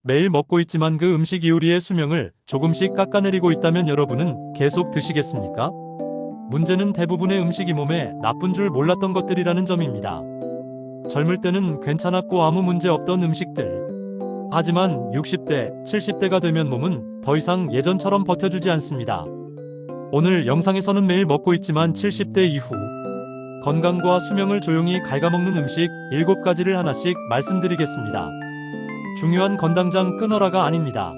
매일 먹고 있지만 그 음식 이효리의 수명을 조금씩 깎아내리고 있다면 여러분은 계속 드시겠습니까? 문제는 대부분의 음식이 몸에 나쁜 줄 몰랐던 것들이라는 점입니다. 젊을 때는 괜찮았고 아무 문제 없던 음식들. 하지만 60대, 70대가 되면 몸은 더 이상 예전처럼 버텨주지 않습니다. 오늘 영상에서는 매일 먹고 있지만 70대 이후 건강과 수명을 조용히 갉아먹는 음식 7가지를 하나씩 말씀드리겠습니다. 중요한 건 당장 끊어라가 아닙니다.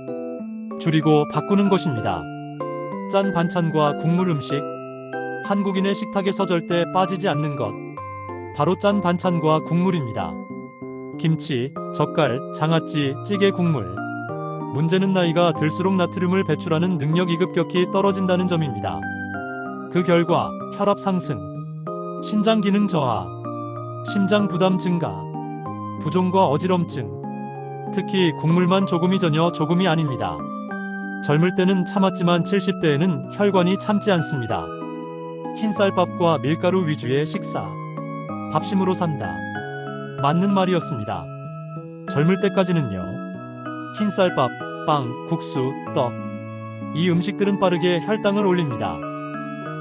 줄이고 바꾸는 것입니다. 짠 반찬과 국물 음식. 한국인의 식탁에서 절대 빠지지 않는 것. 바로 짠 반찬과 국물입니다. 김치, 젓갈, 장아찌, 찌개 국물. 문제는 나이가 들수록 나트륨을 배출하는 능력이 급격히 떨어진다는 점입니다. 그 결과 혈압 상승, 신장 기능 저하, 심장 부담 증가, 부종과 어지럼증. 특히 국물만 조금이 전혀 조금이 아닙니다. 젊을 때는 참았지만 70대에는 혈관이 참지 않습니다. 흰쌀밥과 밀가루 위주의 식사. 밥심으로 산다. 맞는 말이었습니다. 젊을 때까지는요. 흰쌀밥, 빵, 국수, 떡. 이 음식들은 빠르게 혈당을 올립니다.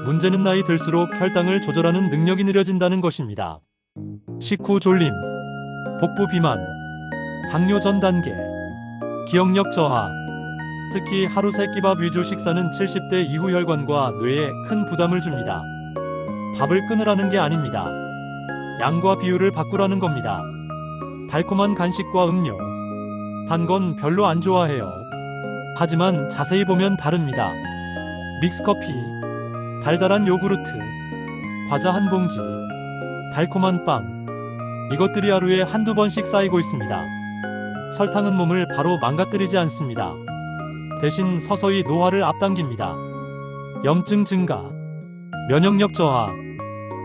문제는 나이 들수록 혈당을 조절하는 능력이 느려진다는 것입니다. 식후 졸림, 복부 비만, 당뇨 전 단계, 기억력 저하. 특히 하루 3끼밥 위주 식사는 70대 이후 혈관과 뇌에 큰 부담을 줍니다. 밥을 끊으라는 게 아닙니다. 양과 비율을 바꾸라는 겁니다. 달콤한 간식과 음료. 단 건 별로 안 좋아해요. 하지만 자세히 보면 다릅니다. 믹스커피, 달달한 요구르트, 과자 한 봉지, 달콤한 빵. 이것들이 하루에 한두 번씩 쌓이고 있습니다. 설탕은 몸을 바로 망가뜨리지 않습니다. 대신 서서히 노화를 앞당깁니다. 염증 증가, 면역력 저하,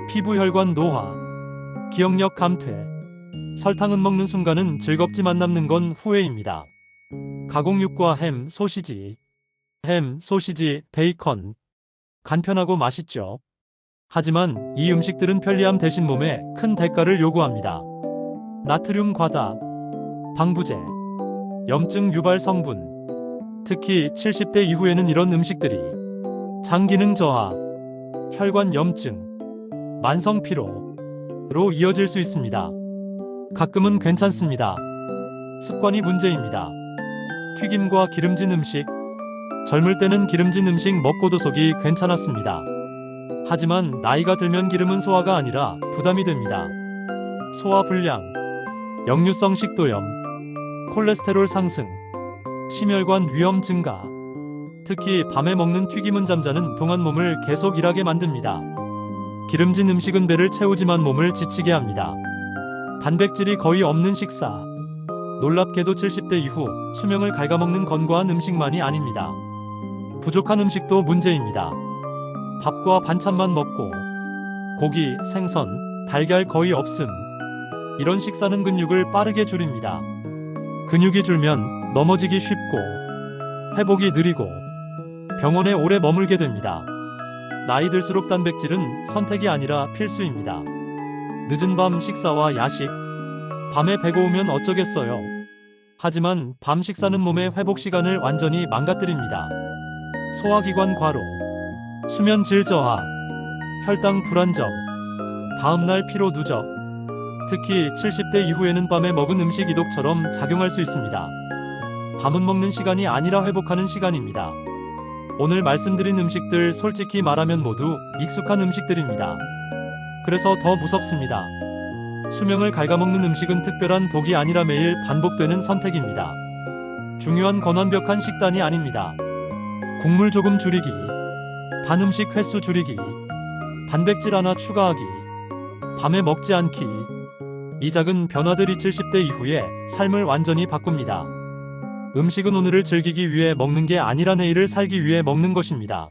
피부 혈관 노화, 기억력 감퇴. 설탕은 먹는 순간은 즐겁지만 남는 건 후회입니다. 가공육과 햄, 소시지, 베이컨. 간편하고 맛있죠. 하지만 이 음식들은 편리함 대신 몸에 큰 대가를 요구합니다. 나트륨 과다, 방부제, 염증 유발 성분. 특히 70대 이후에는 이런 음식들이 장 기능 저하, 혈관 염증, 만성 피로로 이어질 수 있습니다. 가끔은 괜찮습니다. 습관이 문제입니다. 튀김과 기름진 음식. 젊을 때는 기름진 음식 먹고도 속이 괜찮았습니다. 하지만 나이가 들면 기름은 소화가 아니라 부담이 됩니다. 소화 불량, 역류성 식도염, 콜레스테롤 상승, 심혈관 위험 증가. 특히 밤에 먹는 튀김은 잠자는 동안 몸을 계속 일하게 만듭니다. 기름진 음식은 배를 채우지만 몸을 지치게 합니다. 단백질이 거의 없는 식사. 놀랍게도 70대 이후 수명을 갉아먹는 건고한 음식만이 아닙니다. 부족한 음식도 문제입니다. 밥과 반찬만 먹고 고기, 생선, 달걀 거의 없음. 이런 식사는 근육을 빠르게 줄입니다. 근육이 줄면 넘어지기 쉽고 회복이 느리고 병원에 오래 머물게 됩니다. 나이 들수록 단백질은 선택이 아니라 필수입니다. 늦은 밤 식사와 야식. 밤에 배고우면 어쩌겠어요. 하지만 밤 식사는 몸의 회복 시간을 완전히 망가뜨립니다. 소화기관 과로, 수면 질 저하, 혈당 불안정, 다음날 피로 누적. 특히 70대 이후에는 밤에 먹은 음식 이독처럼 작용할 수 있습니다. 밤은 먹는 시간이 아니라 회복하는 시간입니다. 오늘 말씀드린 음식들 솔직히 말하면 모두 익숙한 음식들입니다. 그래서 더 무섭습니다. 수명을 갉아먹는 음식은 특별한 독이 아니라 매일 반복되는 선택입니다. 중요한 건 완벽한 식단이 아닙니다. 국물 조금 줄이기, 단 음식 횟수 줄이기, 단백질 하나 추가하기, 밤에 먹지 않기. 이 작은 변화들이 70대 이후에 삶을 완전히 바꿉니다. 음식은 오늘을 즐기기 위해 먹는 게 아니라 내일을 살기 위해 먹는 것입니다.